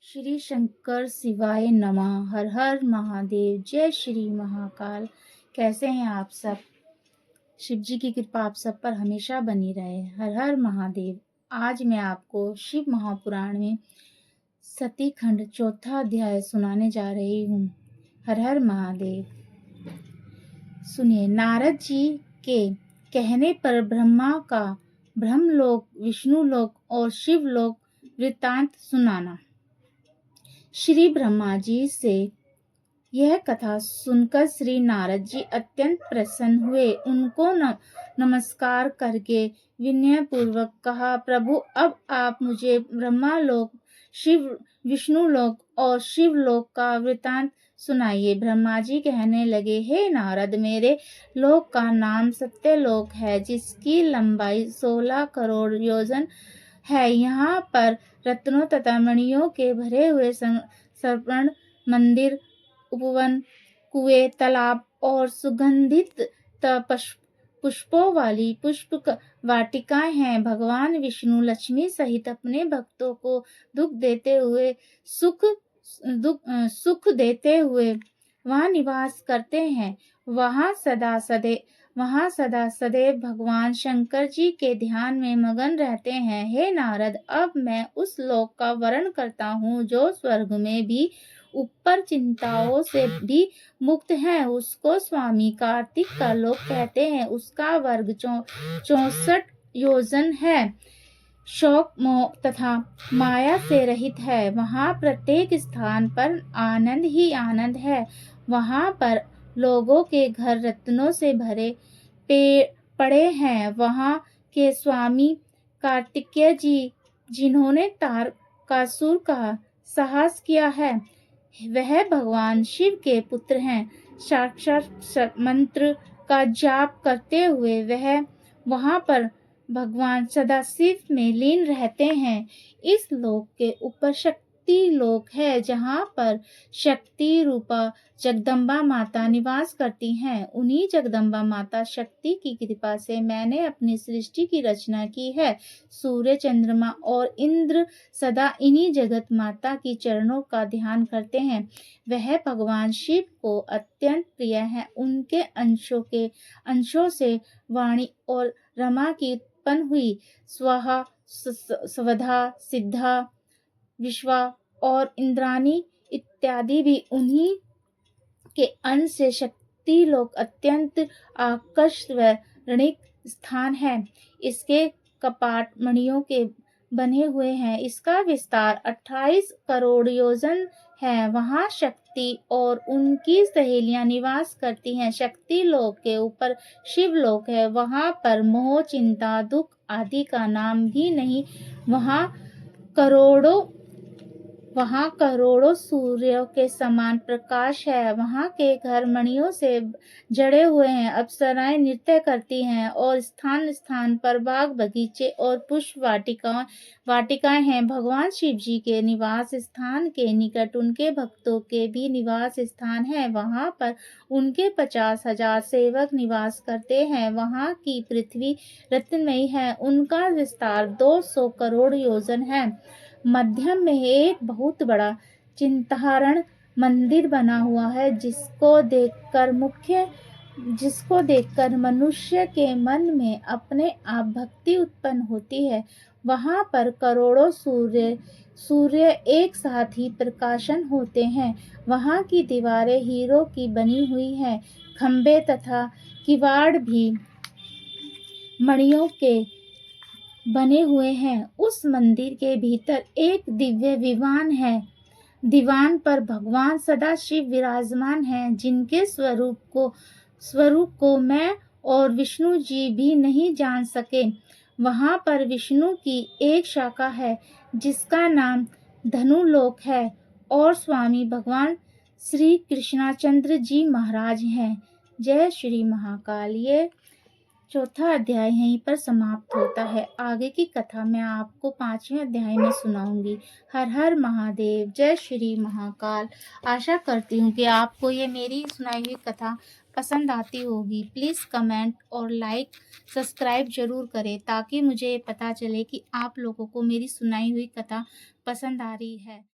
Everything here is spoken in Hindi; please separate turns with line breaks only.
श्री शंकर शिवाय नमः। हर हर महादेव। जय श्री महाकाल। कैसे हैं आप सब? शिव जी की कृपा आप सब पर हमेशा बनी रहे। हर हर महादेव। आज मैं आपको शिव महापुराण में सती खंड चौथा अध्याय सुनाने जा रही हूँ। हर हर महादेव। सुनिए। नारद जी के कहने पर ब्रह्मा का ब्रह्मलोक, विष्णुलोक और शिवलोक वृत्तांत सुनाना। श्री ब्रह्मा जी से यह कथा सुनकर श्री नारद जी अत्यंत प्रसन्न हुए। उनको नमस्कार करके विनय पूर्वक कहा, प्रभु अब आप मुझे ब्रह्मालोक, विष्णुलोक और शिवलोक का वृत्तांत सुनाइए। ब्रह्मा जी कहने लगे, हे नारद, मेरे लोक का नाम सत्यलोक है, जिसकी लंबाई 16 करोड़ योजन है। यहाँ पर रत्नों तथा मणियों के भरे हुए स्वर्ण मंदिर, उपवन, कुएं, तालाब और सुगंधित पुष्पों वाली पुष्प वाटिकाएं हैं। भगवान विष्णु लक्ष्मी सहित अपने भक्तों को सुख देते हुए वहाँ निवास करते हैं। वहाँ सदा सदैव भगवान शंकर जी के ध्यान में मगन रहते हैं। हे नारद, अब मैं उस लोक का वर्णन करता हूँ जो स्वर्ग में भी ऊपर चिंताओं से भी मुक्त है। उसको स्वामी कार्तिक का लोक कहते हैं। उसका वर्ग 64 योजन है। शोक, मोह तथा माया से रहित है। वहाँ प्रत्येक स्थान पर आनंद ही आनंद है। वहाँ पर लोगों के घर रत्नों से भरे पड़े हैं। वहाँ के स्वामी कार्तिकेय जी, जिन्होंने तारकासुर का साहस किया है, वह भगवान शिव के पुत्र हैं। साक्षात मंत्र का जाप करते हुए वह वहाँ पर भगवान सदाशिव में लीन रहते हैं। इस लोक के ऊपर शक्ति लोक है, जहाँ पर शक्ति रूपा जगदम्बा माता निवास करती हैं। उन्हीं जगदम्बा माता शक्ति की कृपा से मैंने अपनी सृष्टि की रचना की है। सूर्य, चंद्रमा और इंद्र सदा इन्हीं जगत माता की चरणों का ध्यान करते हैं। वह भगवान शिव को अत्यंत प्रिय है। उनके अंशों से वाणी और रमा की उत्पन्न हुई। स्वाहा, स्वधा, सिद्धा, विश्वा और इंद्राणी इत्यादि भी उन्हीं के अंश से शक्ति लोक अत्यंत आकर्षणीय स्थान है। इसके कपाट मणियों के बने हुए हैं। इसका विस्तार 28 करोड़ योजन है। वहाँ शक्ति और उनकी सहेलियां निवास करती हैं। शक्ति लोक के ऊपर शिवलोक है। वहाँ पर मोह, चिंता, दुख आदि का नाम भी नहीं। वहाँ करोड़ों सूर्यों के समान प्रकाश है। वहाँ के घर मणियों से जड़े हुए हैं। अप्सराएं नृत्य करती हैं और स्थान स्थान पर बाग, बगीचे और पुष्प वाटिकाएं हैं। भगवान शिव जी के निवास स्थान के निकट उनके भक्तों के भी निवास स्थान है। वहाँ पर उनके 50,000 सेवक निवास करते हैं। वहाँ की पृथ्वी रत्नमयी है। उनका विस्तार 200 करोड़ योजन है। मध्य में एक बहुत बड़ा चिंताहरण मंदिर बना हुआ है, जिसको देखकर मनुष्य के मन में अपने आप भक्ति उत्पन्न होती है। वहाँ पर करोड़ों सूर्य एक साथ ही प्रकाशन होते हैं। वहाँ की दीवारें हीरों की बनी हुई हैं। खंबे तथा किवाड़ भी मणियों के बने हुए हैं। उस मंदिर के भीतर एक दिव्य दीवान पर भगवान सदाशिव विराजमान हैं, जिनके स्वरूप को मैं और विष्णु जी भी नहीं जान सके। वहाँ पर विष्णु की एक शाखा है, जिसका नाम धनुलोक है और स्वामी भगवान श्री कृष्णचंद्र जी महाराज हैं। जय श्री महाकाल। ये चौथा अध्याय यहीं पर समाप्त होता है। आगे की कथा मैं आपको 5वें अध्याय में सुनाऊंगी। हर हर महादेव। जय श्री महाकाल। आशा करती हूँ कि आपको ये मेरी सुनाई हुई कथा पसंद आती होगी। प्लीज़ कमेंट और लाइक, सब्सक्राइब जरूर करें, ताकि मुझे पता चले कि आप लोगों को मेरी सुनाई हुई कथा पसंद आ रही है।